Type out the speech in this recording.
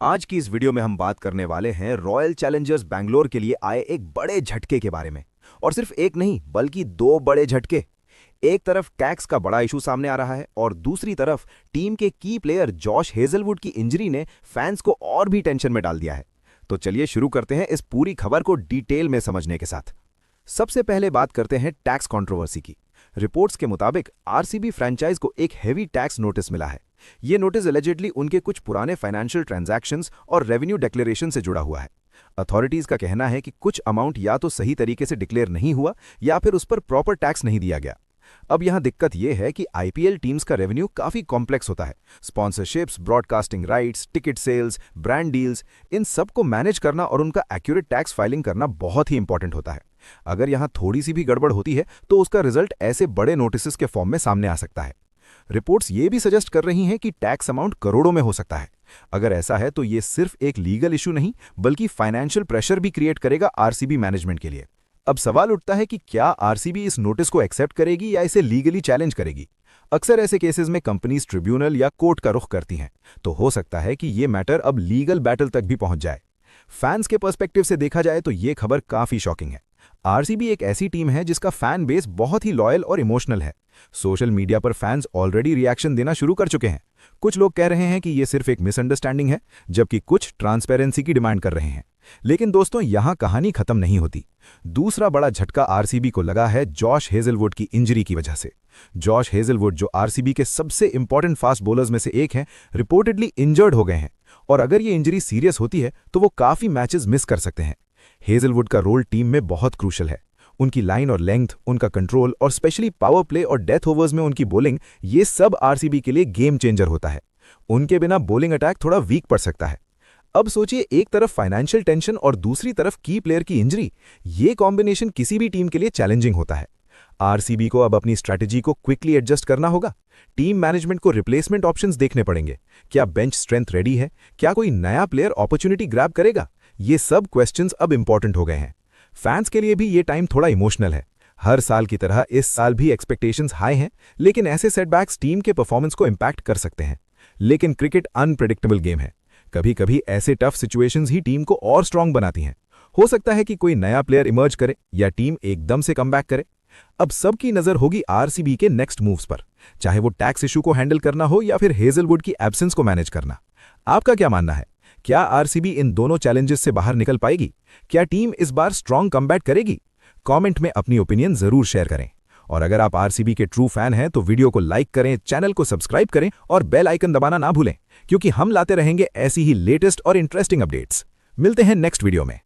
आज की इस वीडियो में हम बात करने वाले हैं रॉयल चैलेंजर्स बैंगलोर के लिए आए एक बड़े झटके के बारे में। और सिर्फ एक नहीं बल्कि दो बड़े झटके। एक तरफ टैक्स का बड़ा इशू सामने आ रहा है और दूसरी तरफ टीम के की प्लेयर जॉश हेजलवुड की इंजरी ने फैंस को और भी टेंशन में डाल दिया है। तो चलिए शुरू करते हैं इस पूरी खबर को डिटेल में समझने के साथ। सबसे पहले बात करते हैं टैक्स कंट्रोवर्सी की। रिपोर्ट्स के मुताबिक आरसीबी फ्रेंचाइज को एक हेवी टैक्स नोटिस मिला है। ये नोटिस एलिजिडली उनके कुछ पुराने फाइनेंशियल ट्रांजैक्शंस और रेवेन्यू डिक्लेरेशन से जुड़ा हुआ है। अथॉरिटीज का कहना है कि कुछ अमाउंट या तो सही तरीके से डिक्लेयर नहीं हुआ या फिर उस पर प्रॉपर टैक्स नहीं दिया गया। अब यहां दिक्कत यह है कि आईपीएल टीम्स का रेवेन्यू काफी कॉम्प्लेक्स होता है। Sponsorships, broadcasting rights, ticket sales, brand deals, इन सब को मैनेज करना और उनका एक्यूरेट टैक्स फाइलिंग करना बहुत ही इंपॉर्टेंट होता है। अगर यहां थोड़ी सी भी गड़बड़ होती है तो उसका रिजल्ट ऐसे बड़े नोटिस के फॉर्म में सामने आ सकता है। रिपोर्ट्स ये भी सजेस्ट कर रही हैं कि टैक्स अमाउंट करोड़ों में हो सकता है। अगर ऐसा है तो ये सिर्फ एक लीगल इशू नहीं बल्कि फाइनेंशियल प्रेशर भी क्रिएट करेगा आरसीबी मैनेजमेंट के लिए। अब सवाल उठता है कि क्या आरसीबी इस नोटिस को एक्सेप्ट करेगी या इसे लीगली चैलेंज करेगी। अक्सर ऐसे केसेस में कंपनीज ट्रिब्यूनल या कोर्ट का रुख करती हैं, तो हो सकता है कि ये मैटर अब लीगल बैटल तक भी पहुंच जाए। फैंस के पर्सपेक्टिव से देखा जाए तो ये खबर काफी शॉकिंग है। आरसीबी एक ऐसी टीम है जिसका फैन बेस बहुत ही लॉयल और इमोशनल है। सोशल मीडिया पर फैंस ऑलरेडी रिएक्शन देना शुरू कर चुके हैं। कुछ लोग कह रहे हैं कि यह सिर्फ एक मिसअंडरस्टैंडिंग है, जबकि कुछ ट्रांसपेरेंसी की डिमांड कर रहे हैं। लेकिन दोस्तों, यहां कहानी खत्म नहीं होती। दूसरा बड़ा झटका आरसीबी को लगा है जॉश हेजलवुड की इंजरी की वजह से। जॉश हेजलवुड, जो आरसीबी के सबसे इंपॉर्टेंट फास्ट बॉलर्स में से एक हैं, रिपोर्टेडली इंजर्ड हो गए हैं और अगर ये इंजरी सीरियस होती है तो वो काफी मैचेस मिस कर सकते हैं। हेजलवुड का रोल टीम में बहुत क्रूशल है। उनकी लाइन और लेंथ, उनका कंट्रोल और स्पेशली पावर प्ले और डेथ ओवर्स में उनकी बॉलिंग, ये सब आरसीबी के लिए गेम चेंजर होता है। उनके बिना बॉलिंग अटैक थोड़ा वीक पड़ सकता है। अब सोचिए, एक तरफ फाइनेंशियल टेंशन और दूसरी तरफ की प्लेयर की इंजरी। ये कॉम्बिनेशन किसी भी टीम के लिए चैलेंजिंग होता है। आरसीबी को अब अपनी स्ट्रैटेजी को क्विकली एडजस्ट करना होगा। टीम मैनेजमेंट को रिप्लेसमेंट ऑप्शंस देखने पड़ेंगे। क्या बेंच स्ट्रेंथ रेडी है? क्या कोई नया प्लेयर अपॉर्चुनिटी ग्रैब करेगा? ये सब क्वेश्चंस अब इंपॉर्टेंट हो गए हैं। फैंस के लिए भी ये टाइम थोड़ा इमोशनल है। हर साल की तरह इस साल भी एक्सपेक्टेशंस हाई हैं, लेकिन ऐसे सेटबैक्स टीम के परफॉर्मेंस को इंपैक्ट कर सकते हैं। लेकिन क्रिकेट अनप्रेडिक्टेबल गेम है। कभी कभी ऐसे टफ सिचुएशंस ही टीम को और स्ट्रांग बनाती हैं। हो सकता है कि कोई नया प्लेयर इमर्ज करे या टीम एकदम से कमबैक करे। अब सबकी नजर होगी आरसीबी के नेक्स्ट मूव्स पर, चाहे वो टैक्स इशू को हैंडल करना हो या फिर हेजलवुड की एब्सेंस को मैनेज करना। आपका क्या मानना है? क्या आरसीबी इन दोनों चैलेंजेस से बाहर निकल पाएगी? क्या टीम इस बार स्ट्रांग कमबैक करेगी? कमेंट में अपनी ओपिनियन जरूर शेयर करें। और अगर आप आरसीबी के ट्रू फैन हैं तो वीडियो को लाइक करें, चैनल को सब्सक्राइब करें और बेल आइकन दबाना ना भूलें, क्योंकि हम लाते रहेंगे ऐसी ही लेटेस्ट और इंटरेस्टिंग अपडेट्स। मिलते हैं नेक्स्ट वीडियो में।